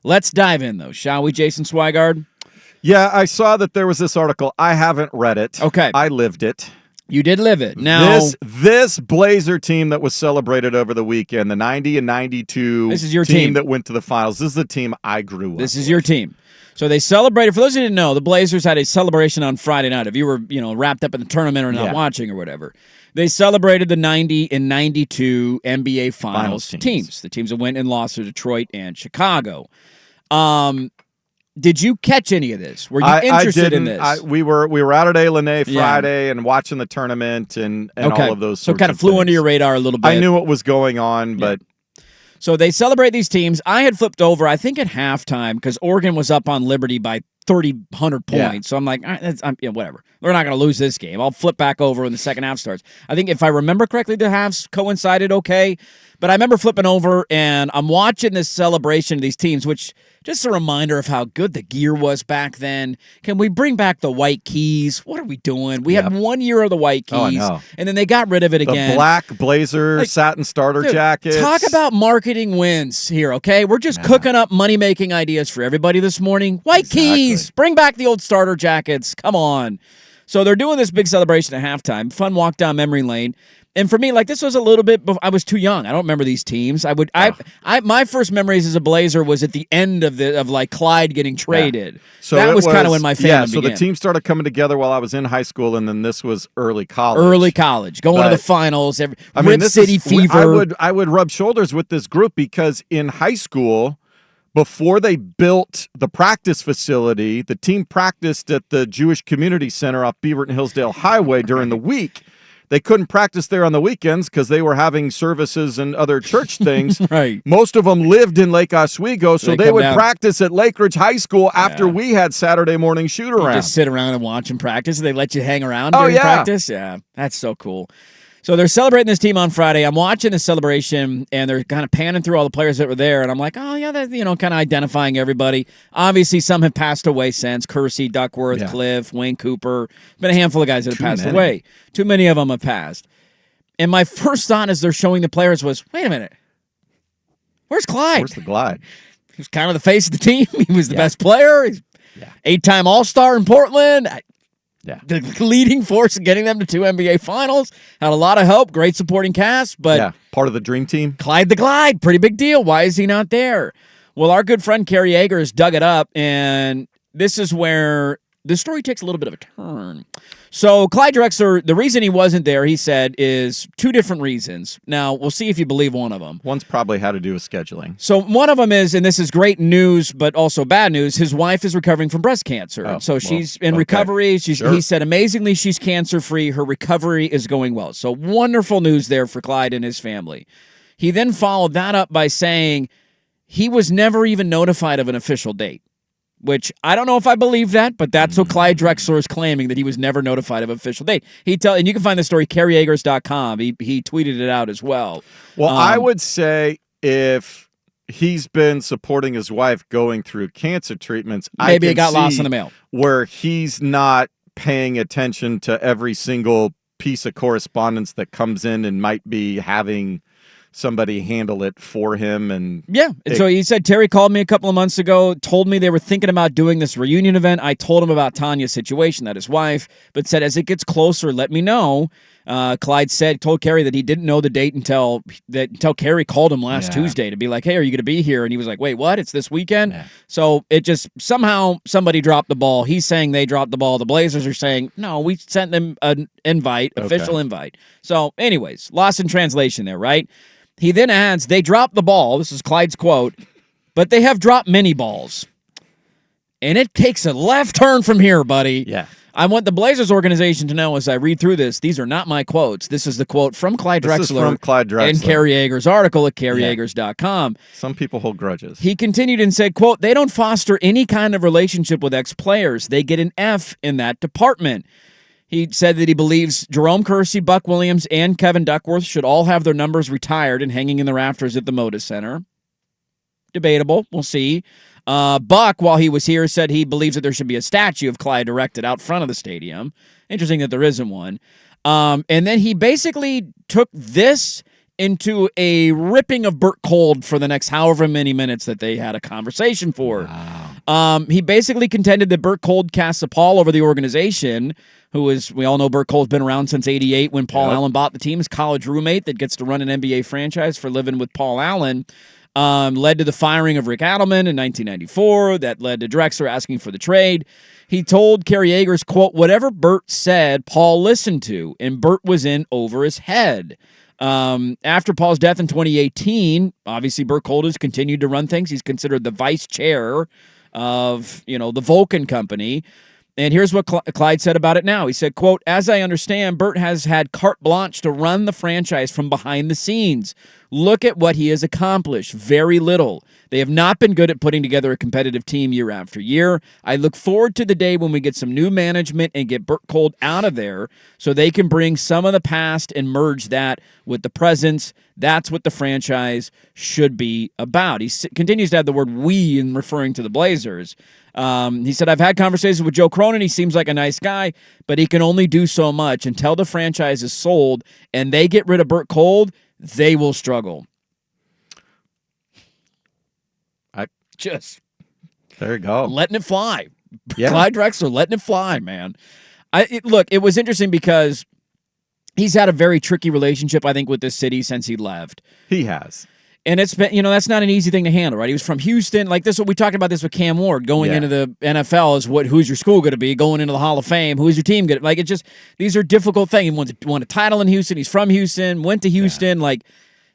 Let's dive in, though, shall we, Jason Swigard? Yeah, I saw that there was this article. I haven't read it. Okay. I lived it. You did live it. Now, this Blazer team that was celebrated over the weekend, the 90 and 92 this is your team that went to the finals. This is the team I grew up This is with. your team. So they celebrated. For those who didn't know, the Blazers had a celebration on Friday night. If you were, wrapped up in the tournament or not watching or whatever, they celebrated the 90 and 92 NBA Finals teams. The teams that went and lost to Detroit and Chicago. Did you catch any of this? Were you interested in this? We were out at A-Lene Friday and watching the tournament and all of those sorts of things. So kind of flew under your radar a little bit. I knew what was going on, but... So they celebrate these teams. I had flipped over, I think, at halftime because Oregon was up on Liberty by 100 points. Yeah. So I'm like, all right, whatever. They're not going to lose this game. I'll flip back over when the second half starts. I think if I remember correctly, the halves coincided okay. But I remember flipping over, and I'm watching this celebration of these teams, which just a reminder of how good the gear was back then. Can we bring back the white keys? What are we doing? We had 1 year of the white keys, and then they got rid of it again. The black blazer satin starter jackets. Talk about marketing wins here, okay? We're just cooking up money-making ideas for everybody this morning. White keys. Bring back the old starter jackets. Come on. So they're doing this big celebration at halftime. Fun walk down memory lane. And for me, this was a little bit. I was too young. I don't remember these teams. My first memories as a Blazer was at the end of Clyde getting traded. Yeah. So that was kind of when my fandom began. The team started coming together while I was in high school, and then this was early college. Going to the finals. Rip City fever. I would rub shoulders with this group because in high school, before they built the practice facility, the team practiced at the Jewish Community Center off Beaverton Hillsdale Highway during the week. They couldn't practice there on the weekends because they were having services and other church things. Right. Most of them lived in Lake Oswego, so they would practice at Lake Ridge High School after we had Saturday morning shoot-around. Just sit around and watch them practice. They let you hang around during practice? Yeah, that's so cool. So they're celebrating this team on Friday. I'm watching the celebration, and they're kind of panning through all the players that were there, and I'm like, oh, yeah, that's, kind of identifying everybody. Obviously, some have passed away since. Kersey, Duckworth, Cliff, Wayne Cooper. Been a handful of guys that have passed away. Too many of them have passed. And my first thought as they're showing the players was, wait a minute. Where's Clyde? Where's the Clyde? He was kind of the face of the team. He was the best player. He's 8-time All-Star in Portland. The leading force in getting them to 2 NBA Finals. Had a lot of help, great supporting cast, but part of the dream team. Clyde the Glide, pretty big deal. Why is he not there? Well, our good friend Kerry Eggers dug it up, and this is where the story takes a little bit of a turn. So Clyde Drexler, the reason he wasn't there, he said, is 2 different reasons. Now, we'll see if you believe one of them. One's probably had to do with scheduling. So one of them is, and this is great news, but also bad news, his wife is recovering from breast cancer. She's in recovery. He said, amazingly, she's cancer-free. Her recovery is going well. So wonderful news there for Clyde and his family. He then followed that up by saying he was never even notified of an official date. Which I don't know if I believe that, but that's what Clyde Drexler is claiming, that he was never notified of an official date. And you can find the story kerryeggers.com. He tweeted it out as well. Well, I would say if he's been supporting his wife going through cancer treatments, maybe it got lost in the mail. Where he's not paying attention to every single piece of correspondence that comes in and might be having somebody handle it for him. And so he said, Terry called me a couple of months ago, told me they were thinking about doing this reunion event. I told him about Tanya's situation, that his wife, but said, as it gets closer, let me know. Clyde told Kerry that he didn't know the date until Kerry called him last Tuesday to be like, hey, are you going to be here? And he was like, wait, what? It's this weekend? Yeah. So it just, somehow somebody dropped the ball. He's saying they dropped the ball. The Blazers are saying, no, we sent them an invite, official invite. So anyways, lost in translation there, right? He then adds, they dropped the ball. This is Clyde's quote, but they have dropped many balls. And it takes a left turn from here, buddy. Yeah. I want the Blazers organization to know as I read through this, these are not my quotes. This is the quote from Clyde Drexler. This is from Clyde Drexler. And Kerry Eggers' article at kerryeggers.com. Some people hold grudges. He continued and said, quote, they don't foster any kind of relationship with ex-players. They get an F in that department. He said that he believes Jerome Kersey, Buck Williams, and Kevin Duckworth should all have their numbers retired and hanging in the rafters at the Moda Center. Debatable. We'll see. Buck, while he was here, said he believes that there should be a statue of Clyde erected out front of the stadium. Interesting that there isn't one. And then he basically took this into a ripping of Bert Kolde for the next however many minutes that they had a conversation for. Wow. He basically contended that Bert Kolde casts a pall over the organization, who is, we all know Bert Kolde's been around since '88 when Paul Allen bought the team, his college roommate that gets to run an NBA franchise for living with Paul Allen. Led to the firing of Rick Adelman in 1994. That led to Drexler asking for the trade. He told Kerry Eggers, quote, whatever Bert said, Paul listened to, and Bert was in over his head. After Paul's death in 2018, obviously Bert Kolde has continued to run things. He's considered the vice chair of, the Vulcan Company. And here's what Clyde said about it now. He said, quote, as I understand, Bert has had carte blanche to run the franchise from behind the scenes. Look at what he has accomplished. Very little. They have not been good at putting together a competitive team year after year. I look forward to the day when we get some new management and get Bert Kolde out of there so they can bring some of the past and merge that with the present. That's what the franchise should be about. He continues to have the word we in referring to the Blazers. He said, I've had conversations with Joe Cronin. He seems like a nice guy, but he can only do so much. Until the franchise is sold and they get rid of Bert Kolde, they will struggle. There you go. Letting it fly. Yeah. Clyde Drexler letting it fly, man. Look, it was interesting because he's had a very tricky relationship, I think, with this city since he left. He has. And it's been, that's not an easy thing to handle, right? He was from Houston. Like this, we talked about this with Cam Ward. Going into the NFL is who's your school going to be? Going into the Hall of Fame, who's your team going to? Like, it's just, these are difficult things. He won a title in Houston. He's from Houston, went to Houston,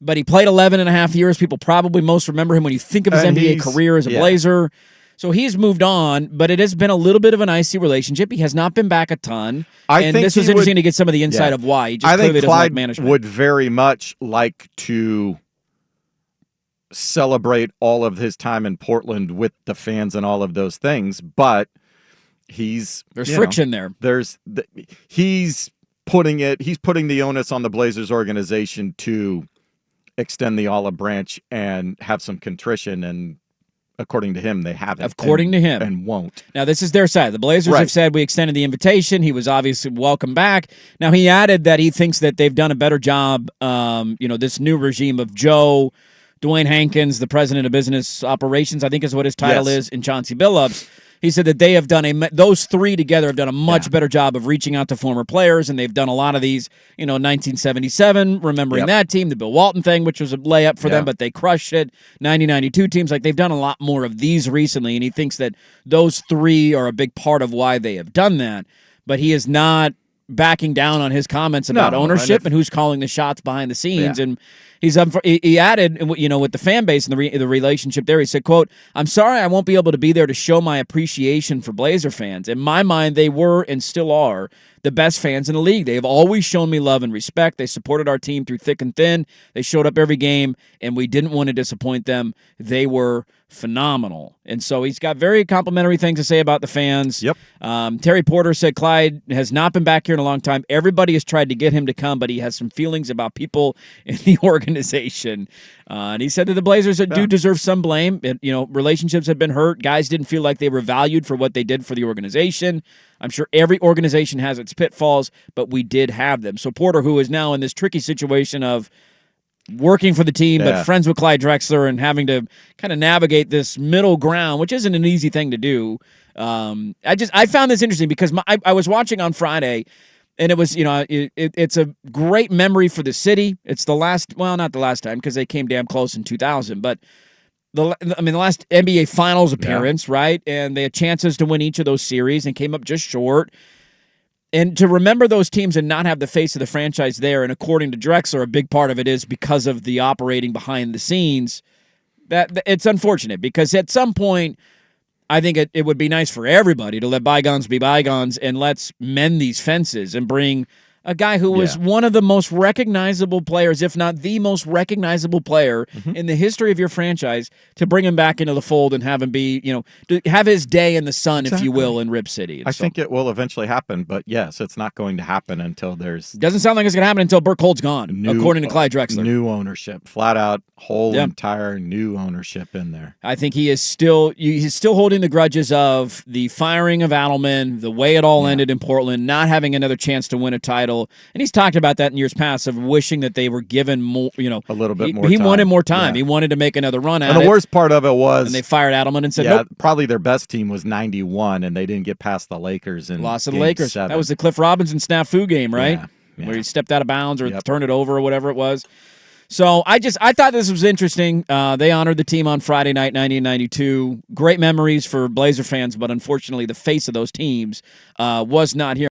but he played 11 and a half years. People probably most remember him when you think of his NBA career as a Blazer. So he's moved on, but it has been a little bit of an icy relationship. He has not been back a ton. And this was interesting to get some of the insight of why. He just clearly doesn't like management. Would very much like to celebrate all of his time in Portland with the fans and all of those things, but there's friction there. He's putting the onus on the Blazers organization to extend the olive branch and have some contrition, and according to him, they haven't. According to him. And won't. Now, this is their side. The Blazers have said we extended the invitation. He was obviously welcome back. Now, he added that he thinks that they've done a better job, this new regime of Joe, Dwayne Hankins, the president of business operations, I think is what his title is, and Chauncey Billups. He said that they have those three together have done a much better job of reaching out to former players, and they've done a lot of these, 1977, remembering that team, the Bill Walton thing, which was a layup for them, but they crushed it. 1992 teams, they've done a lot more of these recently, and he thinks that those three are a big part of why they have done that. But he is not backing down on his comments about ownership and who's calling the shots behind the scenes. And he added, with the fan base and the relationship there, he said, quote, I'm sorry I won't be able to be there to show my appreciation for Blazer fans. In my mind, they were and still are the best fans in the league. They have always shown me love and respect. They supported our team through thick and thin. They showed up every game, and we didn't want to disappoint them. They were phenomenal. And so he's got very complimentary things to say about the fans. Yep. Terry Porter said Clyde has not been back here in a long time. Everybody has tried to get him to come, but he has some feelings about people in the organization. And he said that the Blazers do deserve some blame. Relationships have been hurt. Guys didn't feel like they were valued for what they did for the organization. I'm sure every organization has its pitfalls, but we did have them. So Porter, who is now in this tricky situation of working for the team, but friends with Clyde Drexler and having to kind of navigate this middle ground, which isn't an easy thing to do. I found this interesting because I was watching on Friday, and it was, it's a great memory for the city. It's the last, not the last time because they came damn close in 2000, but the last NBA Finals appearance, right? And they had chances to win each of those series and came up just short. And to remember those teams and not have the face of the franchise there, and according to Drexler, a big part of it is because of the operating behind the scenes. That it's unfortunate because at some point, I think it would be nice for everybody to let bygones be bygones and let's mend these fences and bring a guy who was one of the most recognizable players, if not the most recognizable player in the history of your franchise, to bring him back into the fold and have him be, to have his day in the sun, if you will, in Rip City. I think it will eventually happen, but yes, it's not going to happen until there's... Doesn't sound like it's going to happen until Bert Kolde's gone, according to Clyde Drexler. New ownership, flat out, entire new ownership in there. I think he's still holding the grudges of the firing of Adelman, the way it all ended in Portland, not having another chance to win a title. title. And he's talked about that in years past of wishing that they were given more, a little bit more He time. wanted more time. Yeah. He wanted to make another run at it. And the worst part of it was... And they fired Adelman and said, yeah, nope. probably their best team was 91, and they didn't get past the Lakers in Lost to the Game Lakers. 7. That was the Cliff Robinson snafu game, right? Yeah. Where he stepped out of bounds or turned it over or whatever it was. So I thought this was interesting. They honored the team on Friday night, 90-92. Great memories for Blazer fans, but unfortunately the face of those teams was not here.